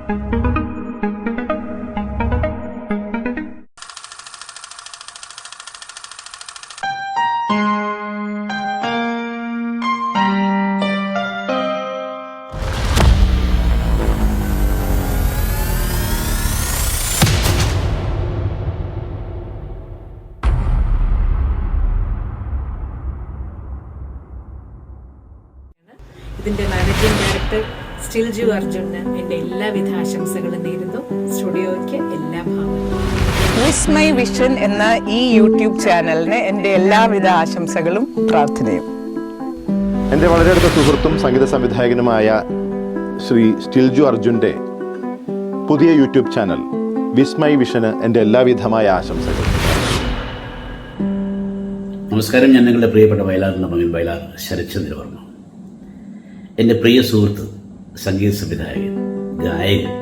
ഇതിന്റെ managing director സ്റ്റിൽജു അർജുന് എൻ്റെ എല്ലാവിധ ആശംസകളും നേരുന്നു. സ്റ്റുഡിയോയ്ക്ക് എല്ലാ ഭാഗങ്ങളും. വിസ്മയ് വിഷൻ എന്ന ഈ യൂട്യൂബ് ചാനലിന് എൻ്റെ എല്ലാവിധ ആശംസകളും പ്രാർത്ഥനയും. എൻ്റെ വളരെ അടുത്ത സുഹൃത്തും സംഗീത സംവിധായകനുമായ ശ്രീ സ്റ്റിൽജു അർജുൻ്റെ പുതിയ യൂട്യൂബ് ചാനൽ വിസ്മയ് വിഷന് എൻ്റെ എല്ലാവിധമായ ആശംസകൾ. നമസ്കാരം. ഞാൻ നിങ്ങളുടെ പ്രിയപ്പെട്ട വയലാറിൻ്റെ മകൻ വയലാർ ശരത്ചന്ദ്രവർമ്മ. എൻ്റെ പ്രിയ സുഹൃത്ത്, സംഗീത സംവിധായകൻ, ഗായകൻ,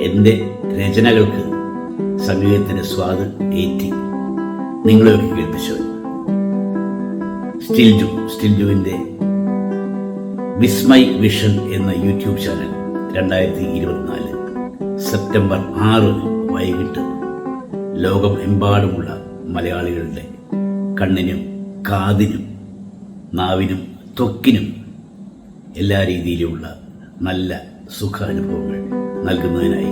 എൻ്റെ രചനകൾക്ക് സംഗീതത്തിൻ്റെ സ്വാദ് ഏറ്റി നിങ്ങളെയൊക്കെ കേൾപ്പിച്ചവൻ സ്റ്റിൽജുവിൻ്റെ വിസ്മയ് വിഷൻ എന്ന യൂട്യൂബ് ചാനൽ 2024 സെപ്റ്റംബർ 6 വൈകിട്ട് ലോകമെമ്പാടുമുള്ള മലയാളികളുടെ കണ്ണിനും കാതിനും നാവിനും ത്വക്കിനും എല്ലാ രീതിയിലുമുള്ള നല്ല സുഖാനുഭവങ്ങൾ നൽകുന്നതിനായി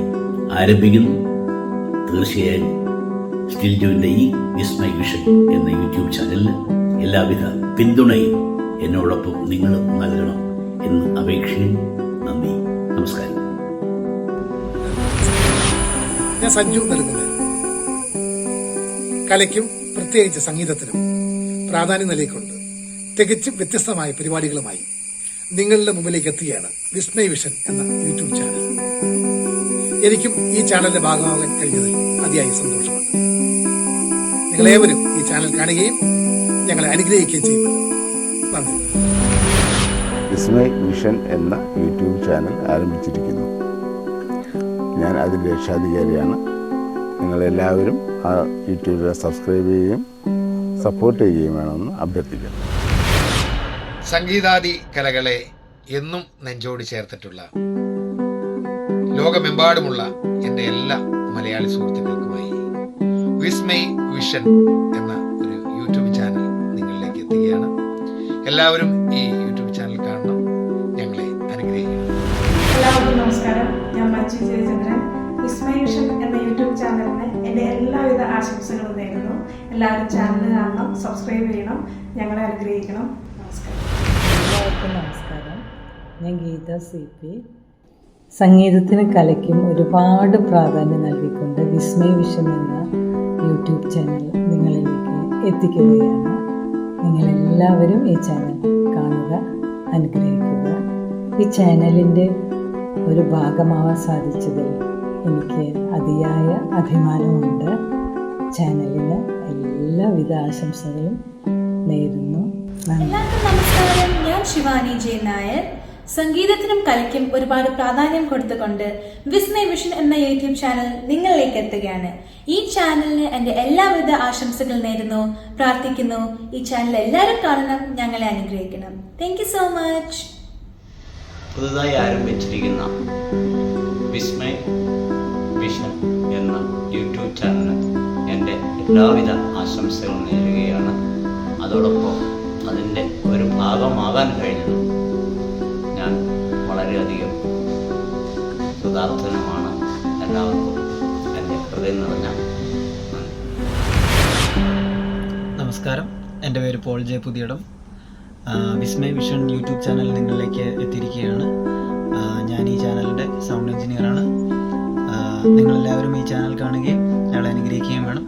ആരംഭിക്കുന്നു. തീർച്ചയായും സ്റ്റിൽജുവിൻ്റെ ഈ വിസ്മയ് വിഷൻ എന്ന യൂട്യൂബ് ചാനലിന് എല്ലാവിധ പിന്തുണയും എന്നോടൊപ്പം നിങ്ങളും നൽകണം എന്ന് അപേക്ഷയും. നന്ദി, നമസ്കാരം. ഞാൻ സഞ്ജു നൽകുന്നത് കലയ്ക്കും പ്രത്യേകിച്ച് സംഗീതത്തിനും പ്രാധാന്യം നൽകിക്കൊണ്ട് തികച്ചും വ്യത്യസ്തമായ പരിപാടികളുമായി നിങ്ങളുടെ മുമ്പിലേക്ക് എത്തുകയാണ് വിസ്മയ് വിഷൻ എന്ന യൂട്യൂബ് ചാനൽ. എനിക്കും ഈ ചാനലിന്റെ ഭാഗമാകാൻ കഴിഞ്ഞതിൽ അതിയായി സന്തോഷമുണ്ട്. നിങ്ങളേവരും ഈ ചാനൽ കാണുകയും ഞങ്ങളെ അനുഗ്രഹിക്കുകയും ചെയ്യുമല്ലോ. നന്ദി. വിസ്മയ് വിഷൻ എന്ന യൂട്യൂബ് ചാനൽ ആരംഭിച്ചിരിക്കുന്നു. ഞാൻ അതിൻ്റെ രക്ഷാധികാരിയാണ്. നിങ്ങളെല്ലാവരും ആ യൂട്യൂബിൽ സബ്സ്ക്രൈബ് ചെയ്യുകയും സപ്പോർട്ട് ചെയ്യുകയും വേണമെന്ന് അഭ്യർത്ഥിക്കുന്നു. സംഗീതാദി കലകളെ എന്നും നെഞ്ചോട് ചേർത്തിട്ടുള്ള ലോകമെമ്പാടുമുള്ള എൻ്റെ എല്ലാ മലയാളി സുഹൃത്തുക്കൾക്കുമായി വിസ്മയ് വിഷൻ എന്ന ഒരു യൂട്യൂബ് ചാനൽ നിങ്ങളിലേക്ക് എത്തുകയാണ്. എല്ലാവരും ഈ യൂട്യൂബ് ചാനൽ കാണണം, ഞങ്ങളെ അനുഗ്രഹിക്കണം. എല്ലാവർക്കും നമസ്കാരം. ഞാൻ മഞ്ജു ജയചന്ദ്രൻ. വിസ്മയ് വിഷൻ എന്ന യൂട്യൂബ് ചാനലിന് എൻ്റെ എല്ലാവിധ ആശംസകളും നേരുന്നു. എല്ലാവരും ചാനൽ കാണണം, സബ്സ്ക്രൈബ് ചെയ്യണം, ഞങ്ങളെ അനുഗ്രഹിക്കണം. നമസ്കാരം. എല്ലാവർക്കും നമസ്കാരം. ഞാൻ ഗീത CP. സംഗീതത്തിനും കലയ്ക്കും ഒരുപാട് പ്രാധാന്യം നൽകിക്കൊണ്ട് വിസ്മയ് വിഷൻ എന്ന യൂട്യൂബ് ചാനൽ നിങ്ങളിലേക്ക് എത്തിക്കുകയാണ്. നിങ്ങളെല്ലാവരും ഈ ചാനൽ കാണുക, അനുഗ്രഹിക്കുക. ഈ ചാനലിൻ്റെ ഒരു ഭാഗമാവാൻ സാധിച്ചതിൽ എനിക്ക് അതിയായ അഭിമാനമുണ്ട്. ചാനലിന് എല്ലാവിധ ആശംസകളും നേരുന്നു. എല്ലാവർക്കും നമസ്കാരം. ഞാൻ ശിവാനി ജെ നായർ. സംഗീതത്തിനും കലയ്ക്കും ഒരുപാട് പ്രാധാന്യം കൊടുത്തുകൊണ്ട് വിസ്മയ് വിഷൻ എന്ന യൂട്യൂബ് ചാനൽ നിങ്ങളിലേക്ക് എത്തുകയാണ്. ഈ ചാനലിന് എൻ്റെ എല്ലാവിധ ആശംസകൾ നേരുന്നു, പ്രാർത്ഥിക്കുന്നു. ഈ ചാനൽ എല്ലാവരും കാണണം, ഞങ്ങളെ അനുഗ്രഹിക്കണം. Thank you so much. പുതുതായി ആരംഭിച്ചിരിക്കുന്ന വിസ്മയ് വിഷൻ എന്ന യൂട്യൂബ് ചാനലിന് എൻ്റെ എല്ലാവിധ ആശംസകളും നേരുകയാണ്. അതോടൊപ്പം അതിൻ്റെ ഒരു ഭാഗമാകാൻ കഴിഞ്ഞത് ഞാൻ വളരെയധികം കൃതാർത്ഥനുമാണ്. എല്ലാവർക്കും എൻ്റെ ഹൃദയം നിറഞ്ഞ നമസ്കാരം. എൻ്റെ പേര് Paul J Puthiyadam. Vismay vision YouTube channel നിങ്ങളിലേക്ക് എത്തിയിരിക്കുകയാണ്. ഞാൻ ഈ ചാനലിൻ്റെ സൗണ്ട് എഞ്ചിനീയറാണ്. നിങ്ങളെല്ലാവരും ഈ ചാനൽ കാണുകയും ഞങ്ങളെ അനുഗ്രഹിക്കുകയും വേണം.